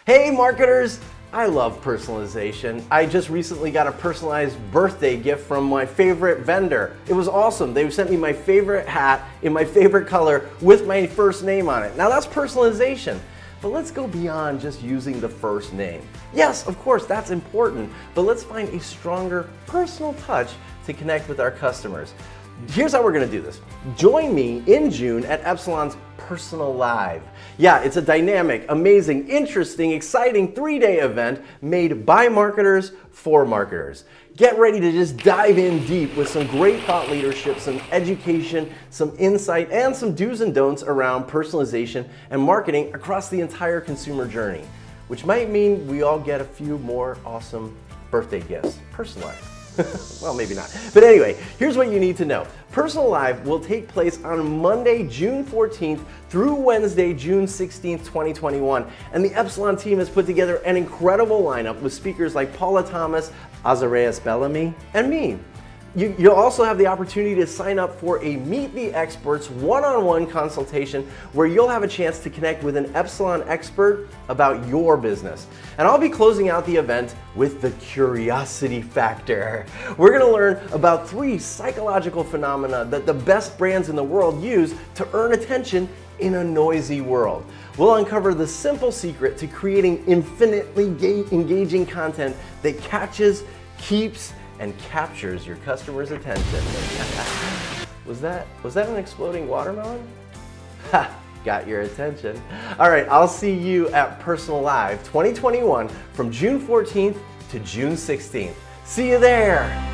Hey marketers! I love personalization. I just recently got a personalized birthday gift from my favorite vendor. It was awesome. They sent me my favorite hat in my favorite color with my first name on it. Now that's personalization. But let's go beyond just using the first name. Yes, of course, that's important, but let's find a stronger personal touch to connect with our customers. Here's how we're gonna do this. Join me in June at Epsilon's Personalive. Yeah, it's a dynamic, amazing, interesting, exciting 3-day event made by marketers for marketers. Get ready to just dive in deep with some great thought leadership, some education, some insight, and some do's and don'ts around personalization and marketing across the entire consumer journey, which might mean we all get a few more awesome birthday gifts, personalized. Well, maybe not. But anyway, here's what you need to know. Personalive will take place on Monday, June 14th through Wednesday, June 16th, 2021. And the Epsilon team has put together an incredible lineup with speakers like Paula Thomas, Azarias Bellamy, and me. You'll also have the opportunity to sign up for a Meet the Experts one-on-one consultation where you'll have a chance to connect with an Epsilon expert about your business. And I'll be closing out the event with the curiosity factor. We're gonna learn about 3 psychological phenomena that the best brands in the world use to earn attention in a noisy world. We'll uncover the simple secret to creating infinitely engaging content that catches, keeps, and captures your customer's attention. Was that an exploding watermelon? Ha! Got your attention. All right, I'll see you at Personalive 2021 from June 14th to June 16th. See you there.